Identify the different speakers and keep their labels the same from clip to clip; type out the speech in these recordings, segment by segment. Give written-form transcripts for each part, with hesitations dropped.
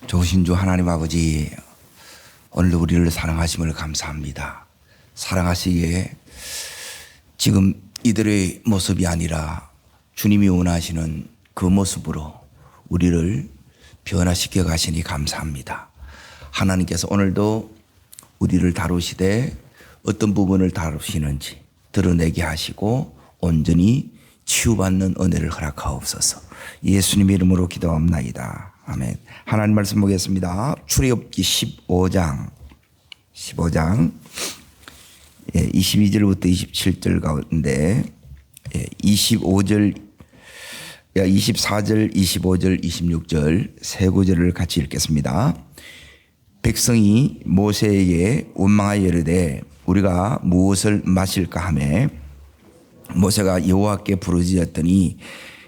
Speaker 1: 좋으신 주 하나님 아버지, 오늘도 우리를 사랑하심을 감사합니다. 사랑하시기에 지금 이들의 모습이 아니라 주님이 원하시는 그 모습으로 우리를 변화시켜 가시니 감사합니다. 하나님께서 오늘도 우리를 다루시되 어떤 부분을 다루시는지 드러내게 하시고 온전히 치유받는 은혜를 허락하옵소서. 예수님 이름으로 기도합나이다. 아멘. 하나님 말씀 보겠습니다. 출애굽기 15장 22절부터 27절 가운데 24절, 25절, 26절 세 구절을 같이 읽겠습니다. 백성이 모세에게 원망하여 이르되 우리가 무엇을 마실까 하매 모세가 여호와께 부르짖었더니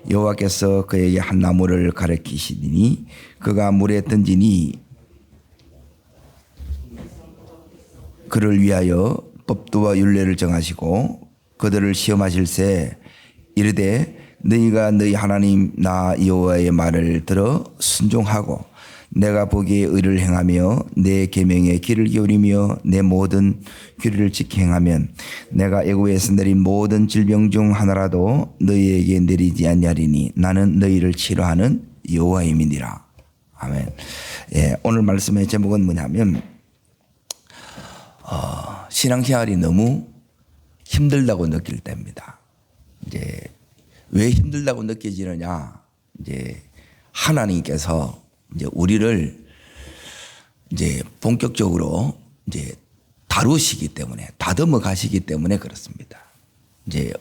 Speaker 1: 여호와께서 그에게 한 나무를 가리키시니 그가 물에 던지니 그를 위하여 법도와 율례를 정하시고 그들을 시험하실세 이르되 너희가 너희 하나님 나 여호와의 말을 들어 순종하고 내가 보기에 의를 행하며 내 계명에 귀를 기울이며 내 모든 규례를 지켜 행하면 내가 애굽에서 내린 모든 질병 중 하나라도 너희에게 내리지 아니하리니 나는 너희를 치료하는 여호와임이니라. 아멘. 오늘 말씀의 제목은 뭐냐면 신앙생활이 너무 힘들다고 느낄 때입니다. 이제 왜 힘들다고 느껴지느냐? 이제 하나님께서 이제 우리를 이제 본격적으로 이제 다루시기 때문에 다듬어 가시기 때문에 그렇습니다. 이제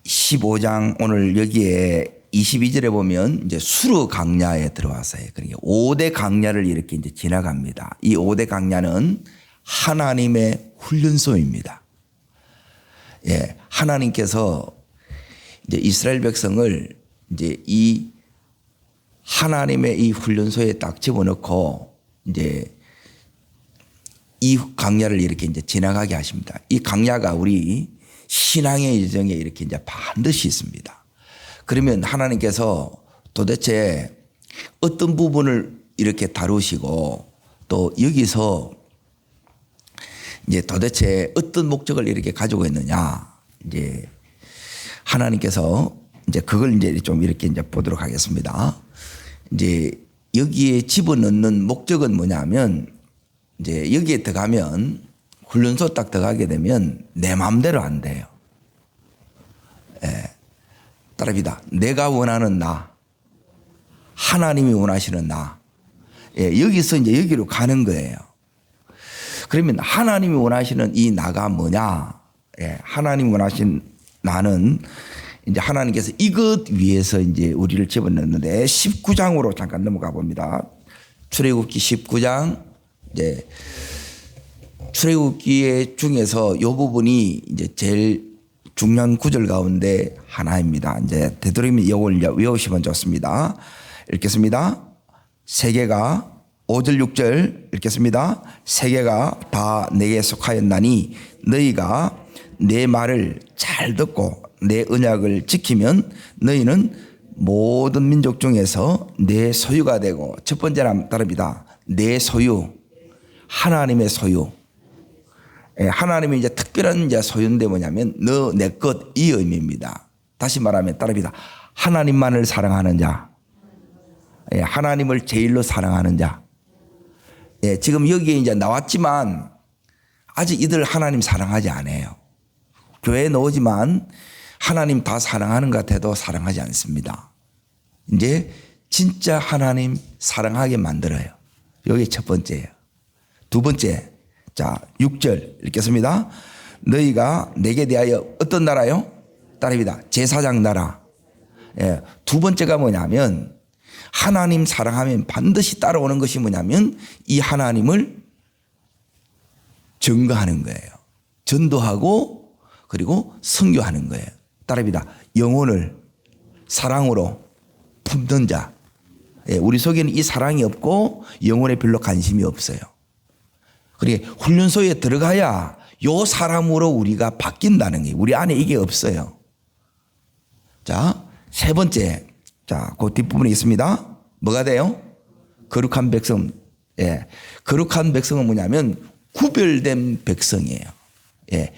Speaker 1: 15장 오늘 여기에 22절에 보면 이제 수르 강야에 들어왔어요. 그러니까 5대 강야를 이렇게 이제 지나갑니다. 이 5대 강야는 하나님의 훈련소입니다. 하나님께서 이제 이스라엘 백성을 이제 이 하나님의 이 훈련소에 딱 집어넣고 이제 이 강야를 이렇게 이제 지나가게 하십니다. 이 강야가 우리 신앙의 여정에 이렇게 이제 반드시 있습니다. 그러면 하나님께서 도대체 어떤 부분을 이렇게 다루시고 또 여기서 이제 도대체 어떤 목적을 이렇게 가지고 있느냐. 이제 하나님께서 이제 그걸 이제 좀 이렇게 이제 보도록 하겠습니다. 이제 여기에 집어넣는 목적은 뭐냐면 이제 여기에 들어가면 훈련소 딱 들어가게 되면 내 마음대로 안 돼요. 따라합니다. 내가 원하는 나, 하나님이 원하시는 나. 여기서 이제 여기로 가는 거예요. 그러면 하나님이 원하시는 이 나가 뭐냐? 하나님이 원하신 나는 이제 하나님께서 이것 위해서 이제 우리를 집어넣는데 19장으로 잠깐 넘어가 봅니다. 출애굽기 19장 이제 출애굽기 중에서 이 부분이 이제 제일 중요한 구절 가운데 하나입니다. 이제 되도록이면 이걸 외우시면 좋습니다. 읽겠습니다. 세계가 5절 6절 읽겠습니다. 세계가 다 내게 속하였나니 너희가 내 말을 잘 듣고 내 언약을 지키면 너희는 모든 민족 중에서 내 소유가 되고 첫 번째는 따릅니다. 내 소유, 하나님의 소유. 하나님의 이제 특별한 이제 소유인데 뭐냐면 너 내 것 이 의미입니다. 다시 말하면 따릅니다. 하나님만을 사랑하는 자, 하나님을 제일로 사랑하는 자. 지금 여기에 이제 나왔지만 아직 이들 하나님 사랑하지 않아요. 교회에 나오지만 하나님 다 사랑하는 것 같아도 사랑하지 않습니다. 이제 진짜 하나님 사랑하게 만들어요. 여기 첫 번째예요. 두 번째, 자 6절 읽겠습니다. 너희가 내게 대하여 어떤 나라요? 따릅니다. 제사장 나라. 두 번째가 뭐냐면 하나님 사랑하면 반드시 따라오는 것이 뭐냐면 이 하나님을 증거하는 거예요. 전도하고 그리고 선교하는 거예요. 따릅니다. 영혼을 사랑으로 품는 자. 우리 속에는 이 사랑이 없고 영혼에 별로 관심이 없어요. 그러니까 훈련소에 들어가야 요 사람으로 우리가 바뀐다는 게 우리 안에 이게 없어요. 자, 세 번째. 자, 그 뒷부분에 있습니다. 뭐가 돼요? 거룩한 백성. 예. 거룩한 백성은 뭐냐면 구별된 백성이에요. 예.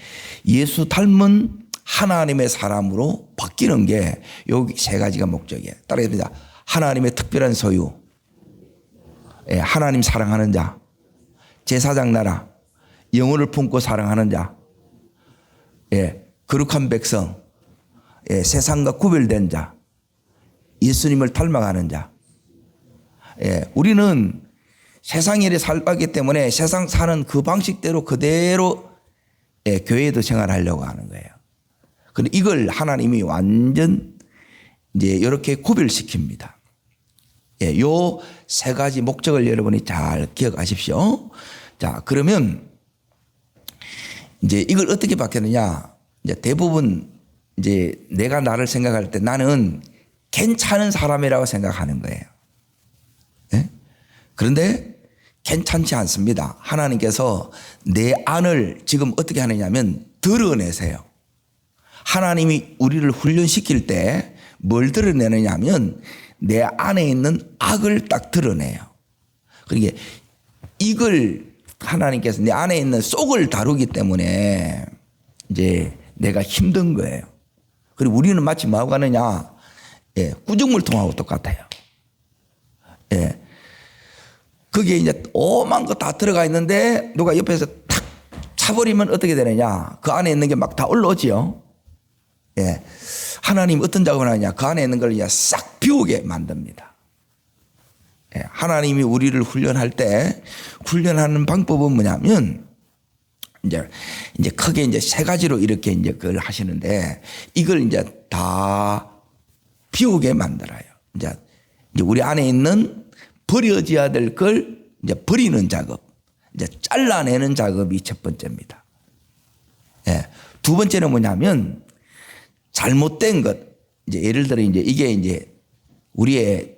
Speaker 1: 예수 닮은 하나님의 사람으로 바뀌는 게 여기 세 가지가 목적이에요. 따라합니다. 하나님의 특별한 소유. 예. 하나님 사랑하는 자. 제사장 나라. 영혼을 품고 사랑하는 자. 예. 거룩한 백성. 예. 세상과 구별된 자. 예수님을 닮아가는 자. 예. 우리는 세상 일에 살기 때문에 세상 사는 그 방식대로 그대로 예, 교회에도 생활하려고 하는 거예요. 그런데 이걸 하나님이 완전 이제 이렇게 구별시킵니다. 예, 요 세 가지 목적을 여러분이 잘 기억하십시오. 자, 그러면 이제 이걸 어떻게 바뀌느냐? 이제 대부분 이제 내가 나를 생각할 때 나는 괜찮은 사람이라고 생각하는 거예요. 예? 그런데 괜찮지 않습니다. 하나님께서 내 안을 지금 어떻게 하느냐면 드러내세요. 하나님이 우리를 훈련시킬 때 뭘 드러내느냐 하면 내 안에 있는 악을 딱 드러내요. 그러니까 이걸 하나님께서 내 안에 있는 속을 다루기 때문에 이제 내가 힘든 거예요. 그리고 우리는 마치 뭐하고 가느냐? 예, 구정물통하고 똑같아요. 예. 거기에 이제 오만 거 다 들어가 있는데 누가 옆에서 탁 차버리면 어떻게 되느냐? 그 안에 있는 게 막 다 올라오지요. 예. 하나님 어떤 작업을 하느냐? 그 안에 있는 걸 이제 싹 비우게 만듭니다. 예. 하나님이 우리를 훈련할 때 훈련하는 방법은 뭐냐면 이제 크게 이제 세 가지로 이렇게 이제 그걸 하시는데 이걸 이제 다 비우게 만들어요. 이제 우리 안에 있는 버려져야 될 걸 이제 버리는 작업, 이제 잘라내는 작업이 첫 번째입니다. 예. 두 번째는 뭐냐면 잘못된 것, 이제 예를 들어 이게 이제 우리의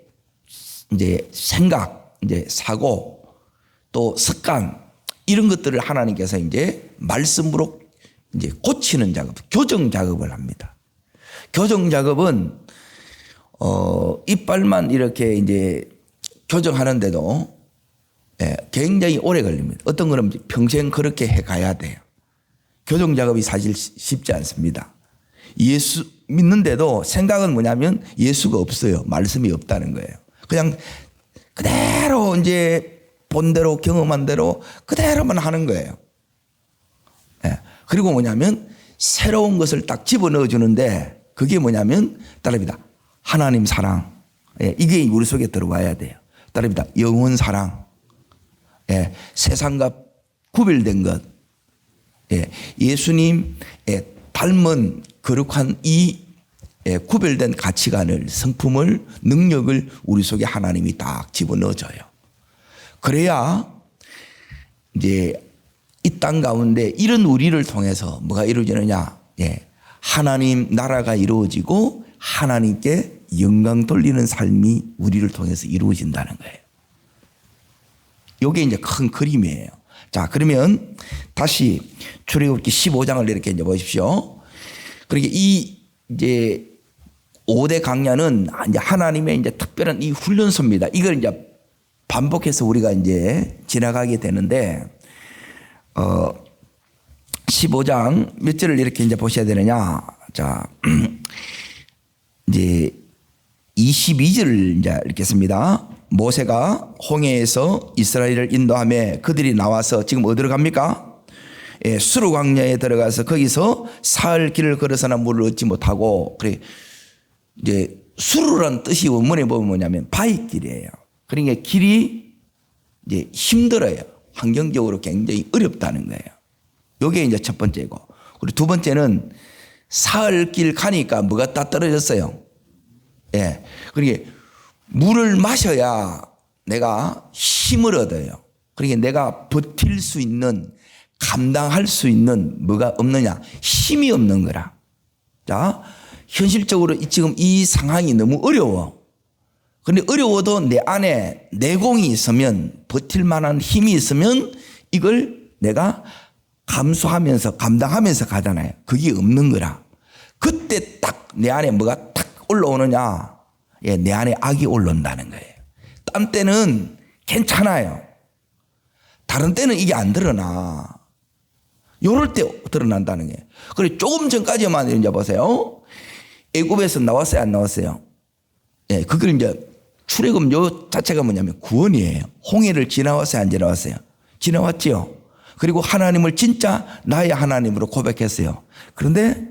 Speaker 1: 이제 생각, 이제 사고, 또 습관 이런 것들을 하나님께서 이제 말씀으로 이제 고치는 작업, 교정 작업을 합니다. 교정 작업은 이빨만 이렇게 이제 교정하는데도 예, 굉장히 오래 걸립니다. 어떤 거는 평생 그렇게 해 가야 돼요. 교정 작업이 사실 쉽지 않습니다. 예수 믿는데도 생각은 뭐냐면 예수가 없어요. 말씀이 없다는 거예요. 그냥 그대로 이제 본 대로 경험한 대로 그대로만 하는 거예요. 예, 그리고 뭐냐면 새로운 것을 딱 집어넣어 주는데 그게 뭐냐면 따릅니다. 하나님 사랑. 예, 이게 우리 속에 들어와야 돼요. 따릅니다. 영혼 사랑. 예, 세상과 구별된 것. 예, 예수님 닮은 거룩한 이 구별된 가치관을, 성품을, 능력을 우리 속에 하나님이 딱 집어넣어줘요. 그래야 이제 이 땅 가운데 이런 우리를 통해서 뭐가 이루어지느냐? 예, 하나님 나라가 이루어지고 하나님께 영광 돌리는 삶이 우리를 통해서 이루어진다는 거예요. 이게 이제 큰 그림이에요. 자, 그러면 다시 출애굽기 15장을 이렇게 이제 보십시오. 그러니까 이 이제 5대 강야는 이제 하나님의 이제 특별한 이 훈련소입니다. 이걸 이제 반복해서 우리가 이제 지나가게 되는데, 15장 몇 절을 이렇게 이제 보셔야 되느냐. 자, 이제 22절을 이제 읽겠습니다. 모세가 홍해에서 이스라엘을 인도하며 그들이 나와서 지금 어디로 갑니까? 예, 수르 광야에 들어가서 거기서 사흘 길을 걸어서나 물을 얻지 못하고, 그래 이제 수르란 뜻이 원문에 보면 뭐냐면 바위길이에요. 그러니까 길이 이제 힘들어요. 환경적으로 굉장히 어렵다는 거예요. 이게 이제 첫 번째고, 그리고 두 번째는 사흘 길 가니까 뭐가 다 떨어졌어요. 예, 그러니까 물을 마셔야 내가 힘을 얻어요. 그러니까 내가 버틸 수 있는, 감당할 수 있는 뭐가 없느냐? 힘이 없는 거라. 자, 현실적으로 지금 이 상황이 너무 어려워. 그런데 어려워도 내 안에 내공이 있으면, 버틸 만한 힘이 있으면 이걸 내가 감수하면서 감당하면서 가잖아요. 그게 없는 거라. 그때 딱 내 안에 뭐가 딱 올라오느냐? 예, 내 안에 악이 올라온다는 거예요. 딴 때는 괜찮아요. 다른 때는 이게 안 드러나. 요럴 때 드러난다는 게. 그래 조금 전까지만 이제 보세요. 애굽에서 나왔어요, 안 나왔어요? 예, 그걸 이제 출애굽 요 자체가 뭐냐면 구원이에요. 홍해를 지나왔어요, 안 지나왔어요? 지나왔지요. 그리고 하나님을 진짜 나의 하나님으로 고백했어요. 그런데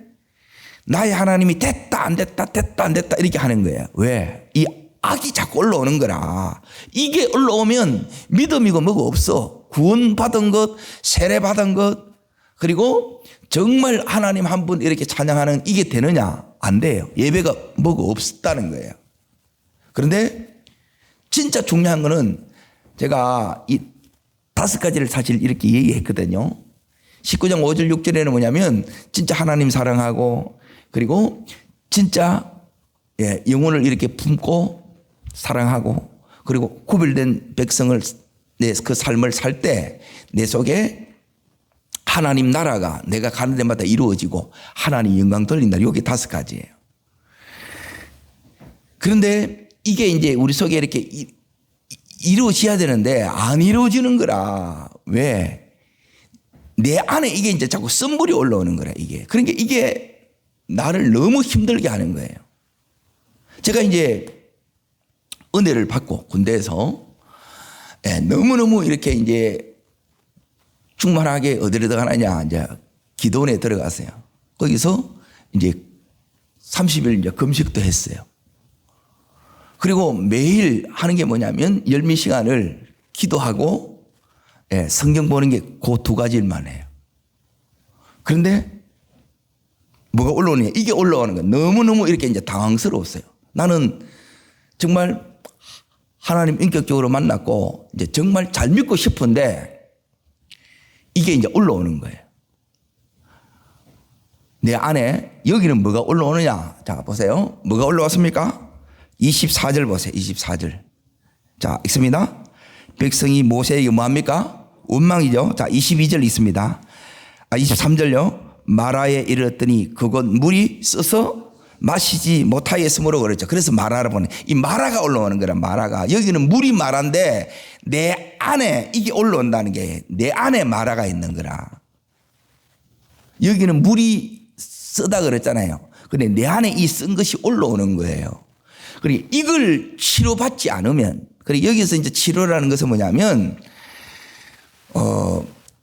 Speaker 1: 나의 하나님이 됐다 안 됐다 됐다 안 됐다 이렇게 하는 거예요. 왜? 이 악이 자꾸 올라오는 거라. 이게 올라오면 믿음이고 뭐가 없어. 구원받은 것, 세례받은 것, 그리고 정말 하나님 한 분 이렇게 찬양하는 이게 되느냐? 안 돼요. 예배가 뭐가 없다는 거예요. 그런데 진짜 중요한 거는 제가 이 5가지를 사실 이렇게 얘기했거든요. 19장 5절 6절에는 뭐냐면 진짜 하나님 사랑하고 그리고 진짜 영혼을 이렇게 품고 사랑하고 그리고 구별된 백성을 그 삶을 살 때 내 속에 하나님 나라가 내가 가는 데마다 이루어지고 하나님 영광 돌린다. 이게 5가지예요. 그런데 이게 이제 우리 속에 이렇게 이루어져야 되는데 안 이루어지는 거라. 왜? 내 안에 이게 이제 자꾸 쓴물이 올라오는 거라 이게. 그러니까 이게 나를 너무 힘들게 하는 거예요. 제가 이제 은혜를 받고 군대에서 너무너무 이렇게 이제 충만하게 어디로 들어가느냐 이제 기도원에 들어갔어요. 거기서 이제 30일 이제 금식도 했어요. 그리고 매일 하는 게 뭐냐면 열몇 시간을 기도하고 성경 보는 게 그 2가지일만 해요. 그런데 뭐가 올라오느냐? 이게 올라오는 거예요. 너무너무 이렇게 이제 당황스러웠어요. 나는 정말 하나님 인격적으로 만났고 이제 정말 잘 믿고 싶은데 이게 이제 올라오는 거예요. 내 안에 여기는 뭐가 올라오느냐? 자, 보세요. 뭐가 올라왔습니까? 24절 보세요. 24절. 자, 읽습니다. 백성이 모세에게 뭐합니까? 원망이죠. 자, 22절 있습니다. 23절요. 마라에 이르렀더니 그곳 물이 써서 마시지 못하였으므로 그랬죠. 그래서 마라를 보내. 이 마라가 올라오는 거라. 마라가. 여기는 물이 마라인데 내 안에 이게 올라온다는 게 내 안에 마라가 있는 거라. 여기는 물이 쓰다 그랬잖아요. 근데 내 안에 이 쓴 것이 올라오는 거예요. 그리고 이걸 치료받지 않으면, 그리고 여기서 이제 치료라는 것은 뭐냐면,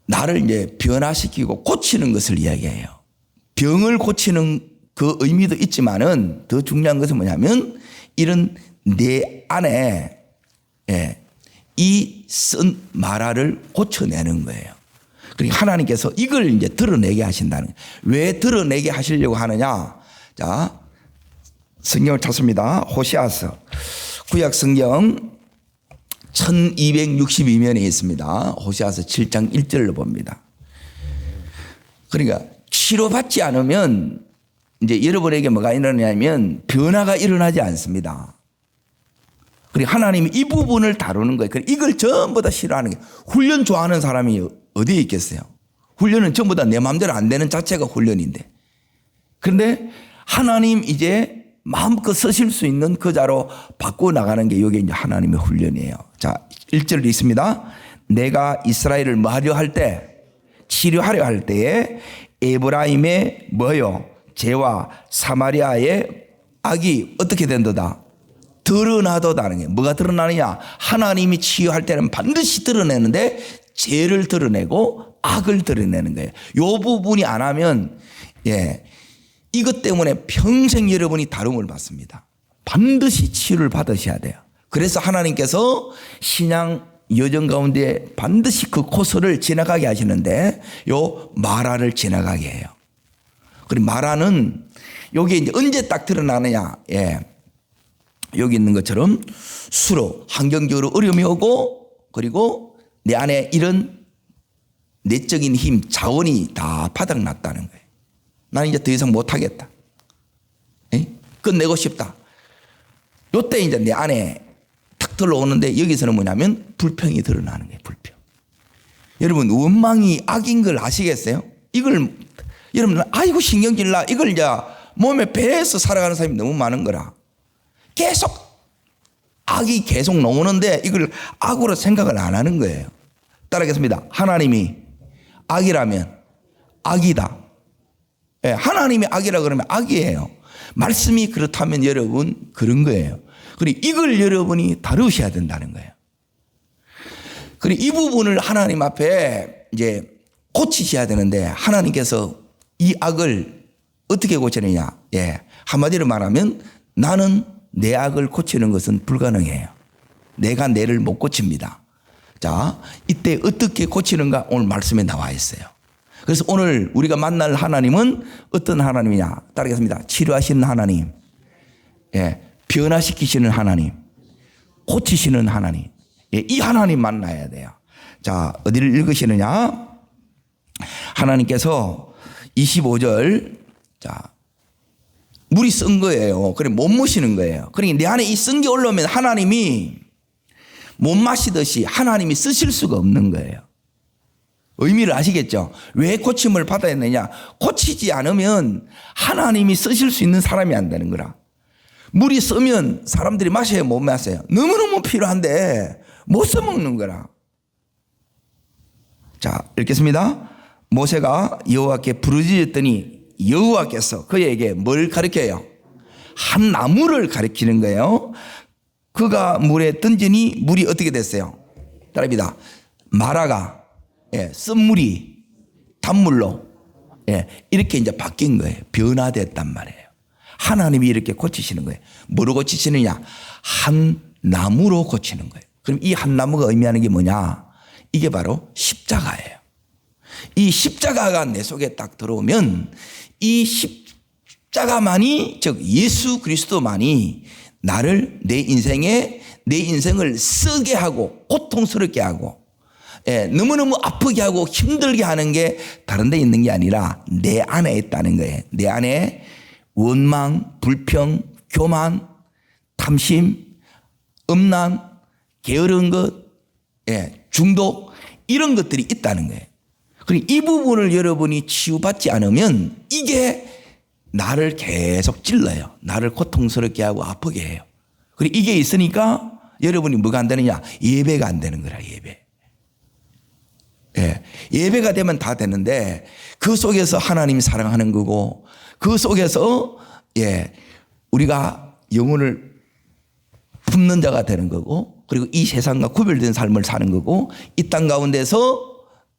Speaker 1: 나를 이제 변화시키고 고치는 것을 이야기해요. 병을 고치는 그 의미도 있지만은 더 중요한 것은 뭐냐면, 이런 내 안에, 이 쓴 마라를 고쳐내는 거예요. 그러니까 하나님께서 이걸 이제 드러내게 하신다는 거예요. 왜 드러내게 하시려고 하느냐? 자, 성경을 찾습니다. 호시아서. 구약 성경 1262면에 있습니다. 호시아서 7장 1절로 봅니다. 그러니까 치료받지 않으면 이제 여러분에게 뭐가 일어나냐면 변화가 일어나지 않습니다. 그리고 하나님이 이 부분을 다루는 거예요. 이걸 전부 다 싫어하는 게 훈련 좋아하는 사람이 어디에 있겠어요? 훈련은 전부 다 내 마음대로 안 되는 자체가 훈련인데. 그런데 하나님 이제 마음껏 쓰실 수 있는 그 자로 바꿔 나가는 게 이게 이제 하나님의 훈련이에요. 자, 1절 있습니다. 내가 이스라엘을 뭐 하려 할 때, 치료하려 할 때에 에브라임의 뭐요? 죄와 사마리아의 악이 어떻게 된다다? 드러나도다는 게 뭐가 드러나느냐? 하나님이 치유할 때는 반드시 드러내는데 죄를 드러내고 악을 드러내는 거예요. 이 부분이 안 하면 이것 때문에 평생 여러분이 다름을 받습니다. 반드시 치유를 받으셔야 돼요. 그래서 하나님께서 신앙 여정 가운데 반드시 그 코스를 지나가게 하시는데 요 마라를 지나가게 해요. 그리고 마라는 여기 이제 언제 딱 드러나느냐? 여기 있는 것처럼 수로 환경적으로 어려움이 오고 그리고 내 안에 이런 내적인 힘, 자원이 다 바닥났다는 거예요. 나는 이제 더 이상 못하겠다. 끝내고 싶다. 요때 이제 내 안에 탁 들어오는데 여기서는 뭐냐면 불평이 드러나는 거예요. 불평. 여러분 원망이 악인 걸 아시겠어요? 이걸 여러분 아이고 신경질나 이걸 이제 몸에 배에서 살아가는 사람이 너무 많은 거라. 계속 악이 계속 나오는데 이걸 악으로 생각을 안 하는 거예요. 따라하겠습니다. 하나님이 악이라면 악이다. 예, 하나님이 악이라 그러면 악이에요. 말씀이 그렇다면 여러분 그런 거예요. 그리고 이걸 여러분이 다루셔야 된다는 거예요. 그리고 이 부분을 하나님 앞에 이제 고치셔야 되는데 하나님께서 이 악을 어떻게 고치느냐? 예, 한마디로 말하면 나는 내 악을 고치는 것은 불가능해요. 내가 내를 못 고칩니다. 자, 이때 어떻게 고치는가 오늘 말씀에 나와 있어요. 그래서 오늘 우리가 만날 하나님은 어떤 하나님이냐? 따르겠습니다. 치료하시는 하나님, 예, 변화시키시는 하나님, 고치시는 하나님. 예, 이 하나님 만나야 돼요. 자, 어디를 읽으시느냐? 하나님께서 25절, 자, 물이 쓴 거예요. 그래, 못 마시는 거예요. 그러니까 내 안에 이 쓴 게 올라오면 하나님이 못 마시듯이 하나님이 쓰실 수가 없는 거예요. 의미를 아시겠죠? 왜 고침을 받아야 되느냐? 고치지 않으면 하나님이 쓰실 수 있는 사람이 안 되는 거라. 물이 쓰면 사람들이 마셔야 못 마셔요. 너무너무 필요한데 못 써먹는 거라. 자, 읽겠습니다. 모세가 여호와께 부르짖었더니 여호와께서 그에게 뭘 가르쳐요? 한 나무를 가르치는 거예요. 그가 물에 던지니 물이 어떻게 됐어요? 따라합니다. 마라가, 예, 쓴물이 단물로, 예, 이렇게 이제 바뀐 거예요. 변화됐단 말이에요. 하나님이 이렇게 고치시는 거예요. 뭐로 고치시느냐? 한 나무로 고치는 거예요. 그럼 이 한 나무가 의미하는 게 뭐냐? 이게 바로 십자가예요. 이 십자가가 내 속에 딱 들어오면 이 십자가만이, 즉 예수 그리스도만이 나를 내 인생을 쓰게 하고 고통스럽게 하고, 예, 너무너무 아프게 하고 힘들게 하는 게 다른 데 있는 게 아니라 내 안에 있다는 거예요. 내 안에 원망, 불평, 교만, 탐심, 음란, 게으른 것, 예, 중독, 이런 것들이 있다는 거예요. 그리고 이 부분을 여러분이 치유받지 않으면 이게 나를 계속 찔러요. 나를 고통스럽게 하고 아프게 해요. 그리고 이게 있으니까 여러분이 뭐가 안 되느냐? 예배가 안 되는 거라, 예배. 예, 예배가 되면 다 되는데 그 속에서 하나님이 사랑하는 거고 그 속에서, 예, 우리가 영혼을 품는 자가 되는 거고 그리고 이 세상과 구별된 삶을 사는 거고 이 땅 가운데서,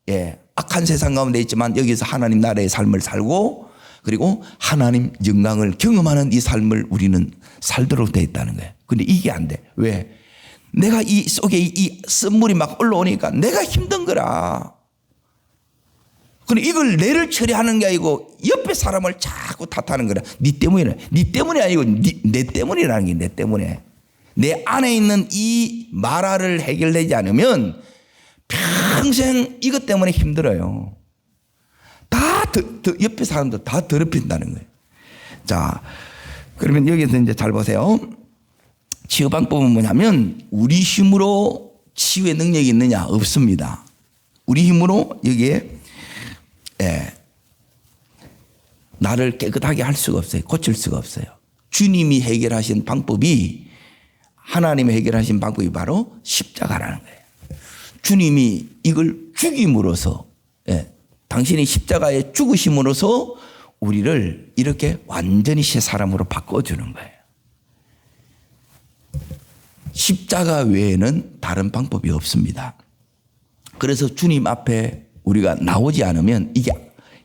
Speaker 1: 예, 악한 세상 가운데 있지만 여기서 하나님 나라의 삶을 살고 그리고 하나님 영광을 경험하는 이 삶을 우리는 살도록 되어 있다는 거예요. 근데 이게 안 돼. 왜? 내가 이 속에 이 쓴물이 막 올라오니까 내가 힘든 거라. 근데 이걸 내를 처리하는 게 아니고 옆에 사람을 자꾸 탓하는 거라. 네 때문이라. 네 때문이 아니고 내 때문이라는 게 내 때문에. 내 안에 있는 이 마라를 해결되지 않으면 평생 이것 때문에 힘들어요. 옆에 사람들 다 더럽힌다는 거예요. 자, 그러면 여기서 이제 잘 보세요. 치유 방법은 뭐냐면 우리 힘으로 치유의 능력이 있느냐? 없습니다. 우리 힘으로 여기에, 예, 나를 깨끗하게 할 수가 없어요. 고칠 수가 없어요. 주님이 해결하신 방법이, 하나님이 해결하신 방법이 바로 십자가라는 거예요. 주님이 이걸 죽임으로써, 예, 당신이 십자가에 죽으심으로써 우리를 이렇게 완전히 새 사람으로 바꿔주는 거예요. 십자가 외에는 다른 방법이 없습니다. 그래서 주님 앞에 우리가 나오지 않으면 이게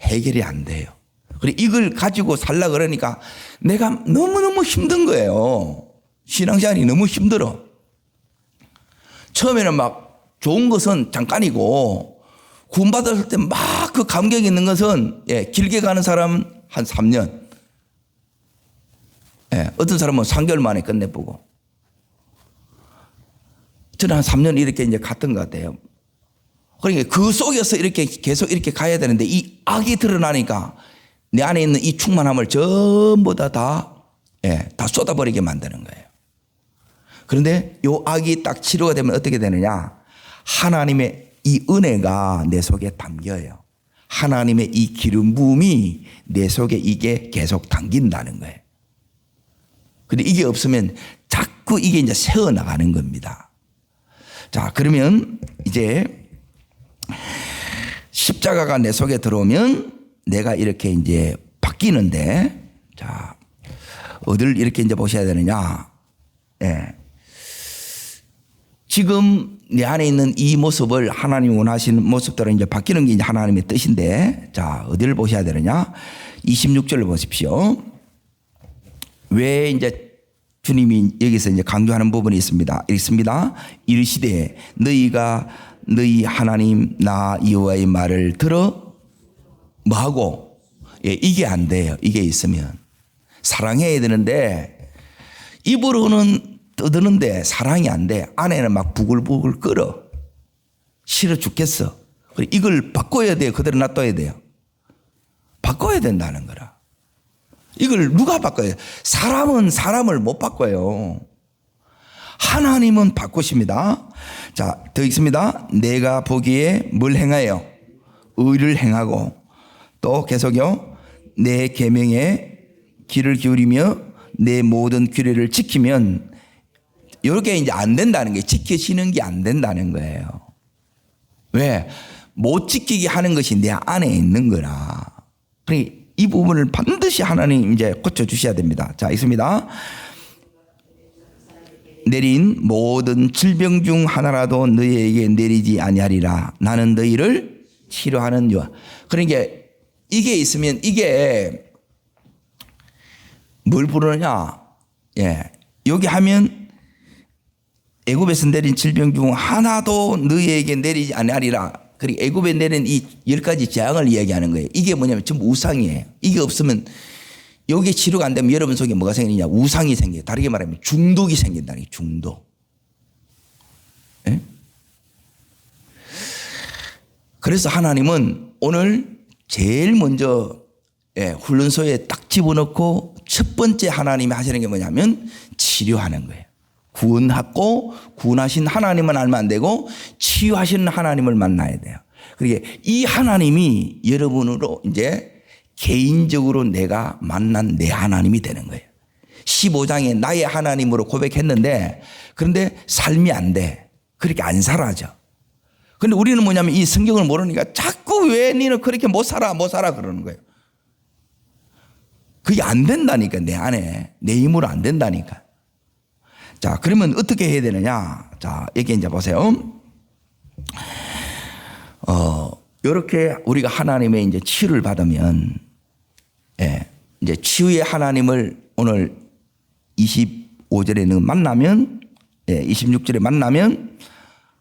Speaker 1: 해결이 안 돼요. 그리고 이걸 가지고 살라 그러니까 내가 너무너무 힘든 거예요. 신앙생활이 너무 힘들어. 처음에는 막 좋은 것은 잠깐이고 구원받았을 때 막 그 감격이 있는 것은, 예, 길게 가는 사람 한 3년, 예, 어떤 사람은 3개월 만에 끝내보고 저는 한 3년 이렇게 이제 갔던 것 같아요. 그러니까 그 속에서 이렇게 계속 이렇게 가야 되는데 이 악이 드러나니까 내 안에 있는 이 충만함을 전부 다 쏟아버리게 만드는 거예요. 그런데 이 악이 딱 치료가 되면 어떻게 되느냐? 하나님의 이 은혜가 내 속에 담겨요. 하나님의 이 기름 부음이 내 속에 이게 계속 담긴다는 거예요. 근데 이게 없으면 자꾸 자꾸 이게 이제 세워 나가는 겁니다. 자, 그러면 이제 십자가가 내 속에 들어오면 내가 이렇게 이제 바뀌는데, 자, 어딜 이렇게 이제 보셔야 되느냐. 예. 지금 내 안에 있는 이 모습을 하나님이 원하시는 모습대로 이제 바뀌는 게 이제 하나님의 뜻인데, 자, 어디를 보셔야 되느냐. 26절을 보십시오. 왜 이제 주님이 여기서 이제 강조하는 부분이 있습니다. 읽습니다. 이르시되 너희가 너희 하나님 나 여호와의 말을 들어 뭐하고? 예, 이게 안 돼요. 이게 있으면 사랑해야 되는데 입으로는 떠드는데 사랑이 안 돼. 안에는 막 부글부글 끓어. 싫어 죽겠어. 이걸 바꿔야 돼요. 그대로 놔둬야 돼요. 바꿔야 된다는 거라. 이걸 누가 바꿔요? 사람은 사람을 못 바꿔요. 하나님은 바꾸십니다. 자, 더 있습니다. 내가 보기에 뭘 행하여? 의를 행하고 또 계속요. 내 계명에 귀를 기울이며 내 모든 규례를 지키면 이렇게 이제 안 된다는 게 지켜지는 게 안 된다는 거예요. 왜? 못 지키게 하는 것이 내 안에 있는 거라. 그러니 이 부분을 반드시 하나님 이제 고쳐주셔야 됩니다. 자, 있습니다. 내린 모든 질병 중 하나라도 너희에게 내리지 아니하리라. 나는 너희를 치료하는 자. 그러니까 이게 있으면 이게 뭘 부르느냐? 예, 여기 하면 애굽에서 내린 질병 중 하나도 너희에게 내리지 아니하리라. 그리고 애굽에 내린 이 10가지 재앙을 이야기하는 거예요. 이게 뭐냐면 전부 우상이에요. 이게 없으면 여기 치료가 안 되면 여러분 속에 뭐가 생기냐? 우상이 생겨요. 다르게 말하면 중독이 생긴다는 게 중독. 예? 그래서 하나님은 오늘 제일 먼저 훈련소에 딱 집어넣고 첫 번째 하나님이 하시는 게 뭐냐면 치료하는 거예요. 구원하고 구원하신 하나님은 알면 안 되고 치유하시는 하나님을 만나야 돼요. 그러니까 이 하나님이 여러분으로 이제 개인적으로 내가 만난 내 하나님이 되는 거예요. 15장에 나의 하나님으로 고백했는데 그런데 삶이 안 돼. 그렇게 안 살아져. 그런데 우리는 뭐냐면 이 성경을 모르니까 자꾸 왜 너는 그렇게 못 살아 그러는 거예요. 그게 안 된다니까. 내 안에 내 힘으로 안 된다니까. 자, 그러면 어떻게 해야 되느냐? 자, 여기 이제 보세요. 이렇게 우리가 하나님의 이제 치유를 받으면, 이제 치유의 하나님을 오늘 25절에는 만나면, 26절에 만나면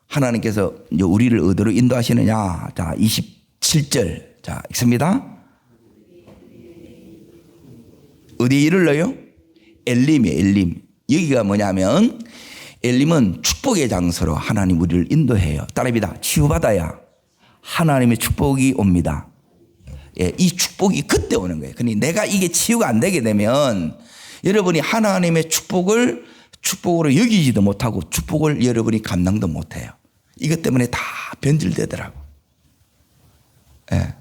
Speaker 1: 하나님께서 이제 우리를 어디로 인도하시느냐? 자, 27절. 자, 읽습니다. 어디에 이르러요? 엘림이에요, 엘림. 여기가 뭐냐면 엘림은 축복의 장소로 하나님 우리를 인도해요. 따라합니다. 치유받아야 하나님의 축복이 옵니다. 예, 이 축복이 그때 오는 거예요. 그러니 내가 이게 치유가 안 되게 되면 여러분이 하나님의 축복을 축복으로 여기지도 못하고 축복을 여러분이 감당도 못해요. 이것 때문에 다 변질되더라고. 예.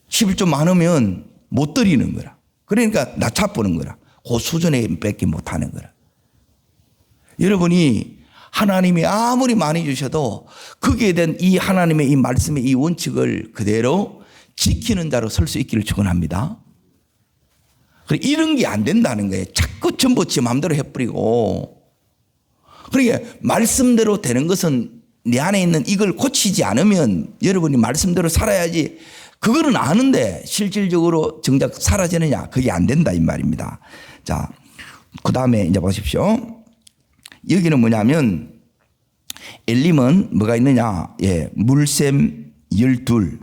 Speaker 1: 11조 많으면 못 드리는 거라. 그러니까 낮춰보는 거라. 그 수준에 뺏기 못하는 거라. 여러분이 하나님이 아무리 많이 주셔도 거기에 대한 이 하나님의 이 말씀의 이 원칙을 그대로 지키는 자로 설 수 있기를 축원합니다. 이런 게 안 된다는 거예요. 자꾸 전부 지 마음대로 해버리고. 그러니까 말씀대로 되는 것은 내 안에 있는 이걸 고치지 않으면 여러분이 말씀대로 살아야지. 그거는 아는데 실질적으로 정작 사라지느냐? 그게 안 된다 이 말입니다. 자, 그 다음에 이제 보십시오. 여기는 뭐냐면 엘림은 뭐가 있느냐? 예, 물샘 12,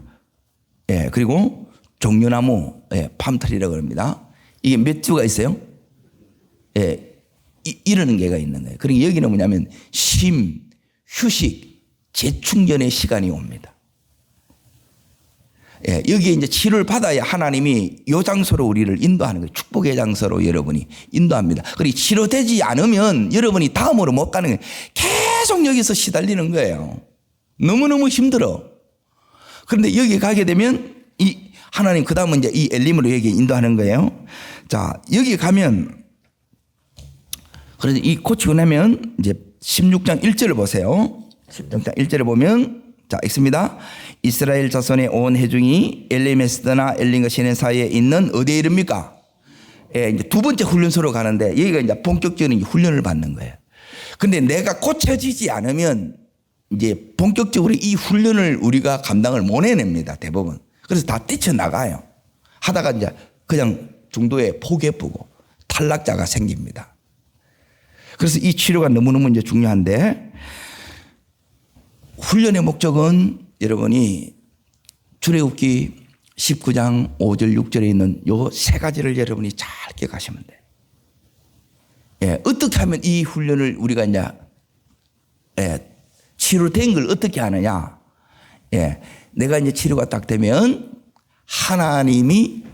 Speaker 1: 예, 그리고 종려나무, 예, 팜트리라고 합니다. 이게 몇 주가 있어요? 예, 이러는 게가 있는 거예요. 그러니까 여기는 뭐냐면 쉼, 휴식, 재충전의 시간이 옵니다. 예, 여기에 이제 치료를 받아야 하나님이 요 장소로 우리를 인도하는 거예요. 축복의 장소로 여러분이 인도합니다. 그리고 치료되지 않으면 여러분이 다음으로 못 가는 거예요. 계속 여기서 시달리는 거예요. 너무너무 힘들어. 그런데 여기 가게 되면 이 하나님 그 다음은 이제 이 엘림으로 여기 인도하는 거예요. 자, 여기 가면 그래서 이 고치고 나면 이제 16장 1절을 보세요. 16장 1절을 보면 자, 읽습니다. 이스라엘 자손의 온 회중이 엘리메스드나 엘링과 시내 사이에 있는 어디에 이릅니까? 예, 이제 두 번째 훈련소로 가는데 여기가 이제 본격적인 훈련을 받는 거예요. 근데 내가 고쳐지지 않으면 이제 본격적으로 이 훈련을 우리가 감당을 못 해냅니다. 대부분. 그래서 다 뛰쳐나가요. 하다가 이제 그냥 중도에 포기해보고 탈락자가 생깁니다. 그래서 이 치료가 너무너무 이제 중요한데 훈련의 목적은 여러분이 출애굽기 19장 5절 6절에 있는 요 세 가지를 여러분이 잘 기억하시면 돼요. 예, 어떻게 하면 이 훈련을 우리가 이제 치료된 걸 어떻게 하느냐? 예, 내가 이제 치료가 딱 되면 하나님이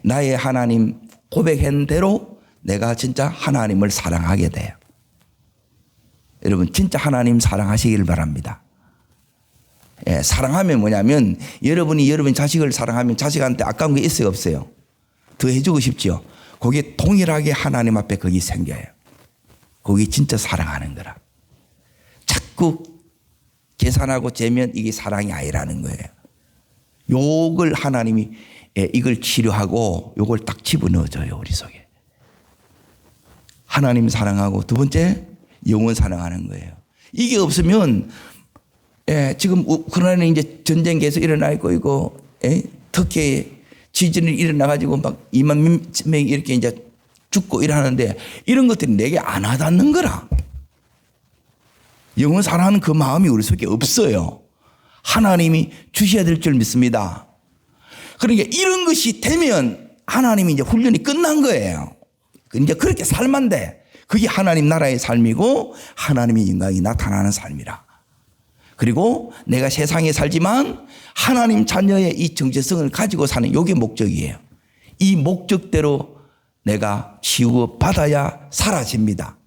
Speaker 1: 나의 하나님 고백한 대로 내가 진짜 하나님을 사랑하게 돼요. 여러분 진짜 하나님 사랑하시길 바랍니다. 예, 사랑하면 뭐냐면 여러분이 여러분 자식을 사랑하면 자식한테 아까운 게 있어요 없어요? 더 해주고 싶죠. 거기에 동일하게 하나님 앞에 거기 생겨요. 거기 진짜 사랑하는 거라. 자꾸 계산하고 재면 이게 사랑이 아니라는 거예요. 요걸 하나님이 이걸 치료하고 요걸 딱 집어넣어줘요 우리 속에. 하나님 사랑하고 두 번째 영혼 사랑하는 거예요. 이게 없으면 지금 우크라이나에 이제 전쟁 계속 일어나고 있고 터키에 지진이 일어나가지고 막 2만 명이 이렇게 이제 죽고 이러는데 이런 것들이 내게 안 와닿는 거라. 영혼 사랑하는 그 마음이 우리 속에 없어요. 하나님이 주셔야 될 줄 믿습니다. 그러니까 이런 것이 되면 하나님이 이제 훈련이 끝난 거예요. 이제 그렇게 살면 돼. 그게 하나님 나라의 삶이고 하나님의 영광이 나타나는 삶이라. 그리고 내가 세상에 살지만 하나님 자녀의 이 정체성을 가지고 사는 이게 목적이에요. 이 목적대로 내가 치유받아야 사라집니다.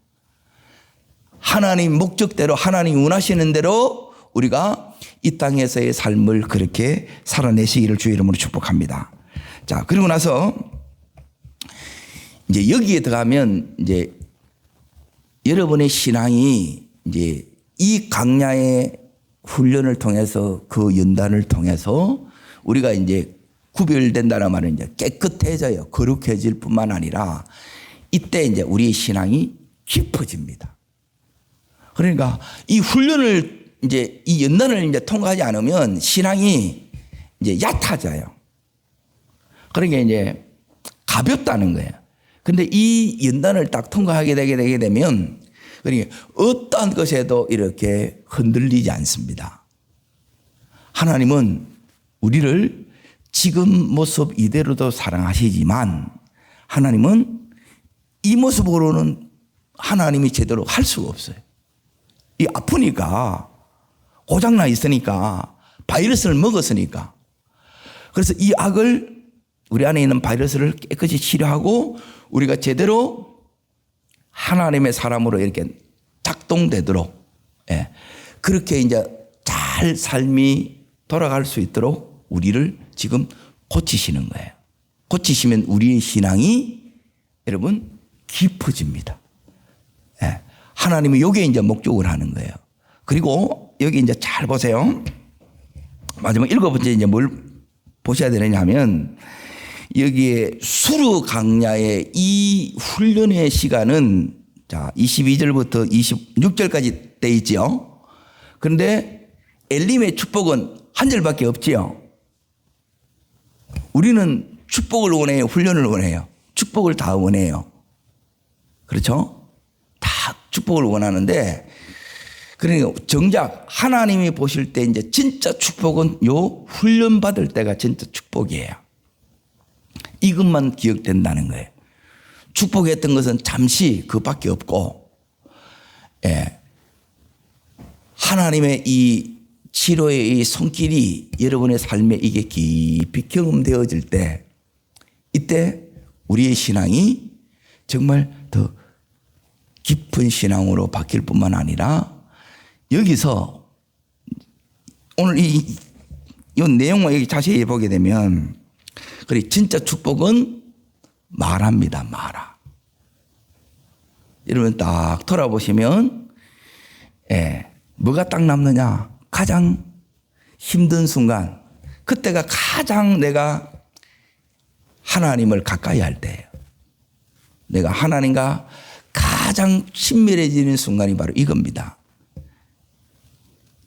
Speaker 1: 하나님 목적대로 하나님 원하시는 대로 우리가 이 땅에서의 삶을 그렇게 살아내시기를 주의 이름으로 축복합니다. 자, 그리고 나서 이제 여기에 들어가면 이제 여러분의 신앙이 이제 이 강야의 훈련을 통해서 그 연단을 통해서 우리가 이제 구별된다는 말은 이제 깨끗해져요. 거룩해질 뿐만 아니라 이때 이제 우리의 신앙이 깊어집니다. 그러니까 이 훈련을 이제 이 연단을 이제 통과하지 않으면 신앙이 이제 얕아져요. 그러니까 이제 가볍다는 거예요. 근데 이 연단을 딱 통과하게 되게 되면 그러니까 어떠한 것에도 이렇게 흔들리지 않습니다. 하나님은 우리를 지금 모습 이대로도 사랑하시지만 하나님은 이 모습으로는 하나님이 제대로 할 수가 없어요. 이 아프니까 고장나 있으니까 바이러스를 먹었으니까 그래서 이 악을 우리 안에 있는 바이러스를 깨끗이 치료하고 우리가 제대로 하나님의 사람으로 이렇게 작동되도록 그렇게 이제 잘 삶이 돌아갈 수 있도록 우리를 지금 고치시는 거예요. 고치시면 우리의 신앙이 여러분 깊어집니다. 하나님은 여기에 이제 목적을 하는 거예요. 그리고 여기 이제 잘 보세요. 마지막 7번째 이제 뭘 보셔야 되느냐 하면 여기에 수르 강야의 이 훈련의 시간은 자, 22절부터 26절까지 돼 있죠. 그런데 엘림의 축복은 한 절밖에 없지요. 우리는 축복을 원해요. 훈련을 원해요. 축복을 다 원해요. 그렇죠? 다 축복을 원하는데 그러니까 정작 하나님이 보실 때 이제 진짜 축복은 요 훈련 받을 때가 진짜 축복이에요. 이것만 기억된다는 거예요. 축복했던 것은 잠시 그밖에 없고, 하나님의 이 치료의 이 손길이 여러분의 삶에 이게 깊이 경험되어질 때, 이때 우리의 신앙이 정말 더 깊은 신앙으로 바뀔 뿐만 아니라 여기서 오늘 이 내용을 여기 자세히 보게 되면 그래 진짜 축복은 말합니다. 말아. 여러분 딱 돌아보시면 뭐가 딱 남느냐? 가장 힘든 순간, 그때가 가장 내가 하나님을 가까이 할 때예요. 내가 하나님과 가장 친밀해지는 순간이 바로 이겁니다.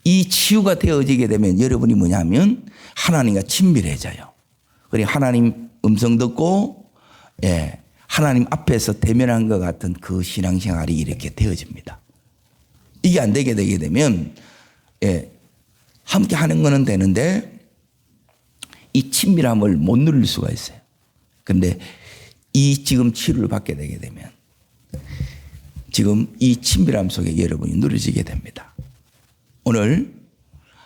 Speaker 1: 이 치유가 되어지게 되면 여러분이 뭐냐면 하나님과 친밀해져요. 그리고 하나님 음성 듣고 하나님 앞에서 대면한 것 같은 그 신앙생활이 이렇게 되어집니다. 이게 안 되게 되면 함께 하는 거는 되는데 이 친밀함을 못 누릴 수가 있어요. 그런데 이 지금 치료를 받게 되게 되면 지금 이 친밀함 속에 여러분이 누려지게 됩니다. 오늘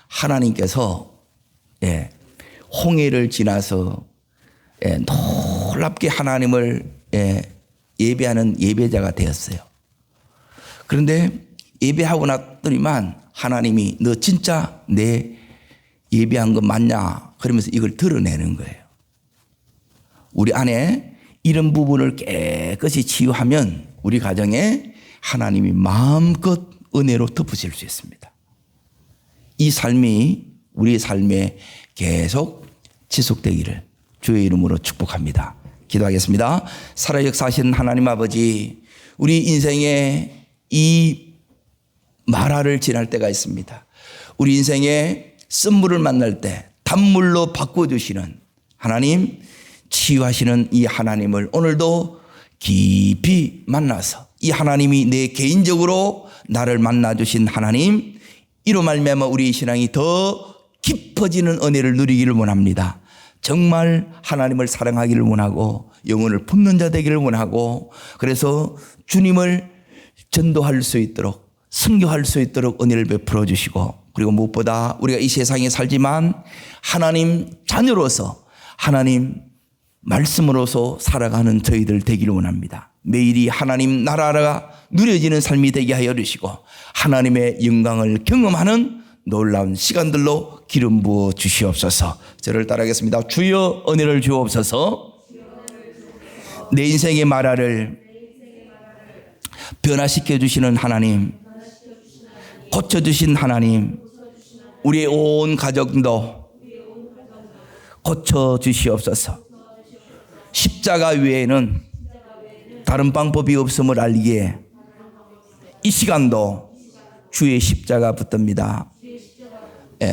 Speaker 1: 하나님께서 홍해를 지나서 놀랍게 하나님을 예배하는 예배자가 되었어요. 그런데 예배하고 났더니만 하나님이 너 진짜 내 예배한 거 맞냐? 그러면서 이걸 드러내는 거예요. 우리 안에 이런 부분을 깨끗이 치유하면 우리 가정에 하나님이 마음껏 은혜로 덮으실 수 있습니다. 이 삶이 우리 삶에 계속 지속되기를 주의 이름으로 축복합니다. 기도하겠습니다. 살아 역사하신 하나님 아버지, 우리 인생에 이 마라를 지날 때가 있습니다. 우리 인생에 쓴물을 만날 때 단물로 바꿔주시는 하나님, 치유하시는 이 하나님을 오늘도 깊이 만나서 이 하나님이 내 개인적으로 나를 만나주신 하나님, 이로 말미암아 우리 신앙이 더 깊어지는 은혜를 누리기를 원합니다. 정말 하나님을 사랑하기를 원하고 영혼을 품는 자 되기를 원하고, 그래서 주님을 전도할 수 있도록 선교할 수 있도록 은혜를 베풀어 주시고, 그리고 무엇보다 우리가 이 세상에 살지만 하나님 자녀로서 하나님 말씀으로서 살아가는 저희들 되기를 원합니다. 매일이 하나님 나라가 누려지는 삶이 되게 하여 주시고 하나님의 영광을 경험하는 놀라운 시간들로 기름 부어 주시옵소서. 저를 따라하겠습니다. 주여 은혜를 주옵소서. 내 인생의 마라를 변화시켜 주시는 하나님, 고쳐주신 하나님, 우리의 온 가정도 고쳐주시옵소서. 십자가 외에는 다른 방법이 없음을 알기에 이 시간도 주의 십자가 붙듭니다.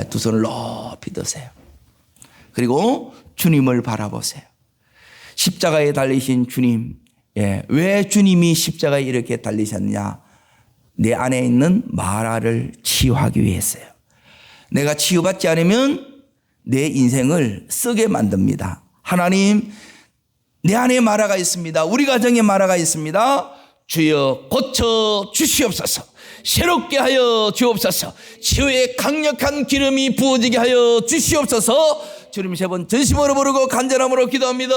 Speaker 1: 두 손을 높이 드세요. 그리고 주님을 바라보세요. 십자가에 달리신 주님, 왜 주님이 십자가에 이렇게 달리셨느냐? 내 안에 있는 마라를 치유하기 위해서요. 내가 치유받지 않으면 내 인생을 썩게 만듭니다. 하나님, 내 안에 마라가 있습니다. 우리 가정에 마라가 있습니다. 주여 고쳐 주시옵소서. 새롭게 하여 주옵소서. 치유의 강력한 기름이 부어지게 하여 주시옵소서. 주님 세 번 전심으로 부르고 간절함으로 기도합니다.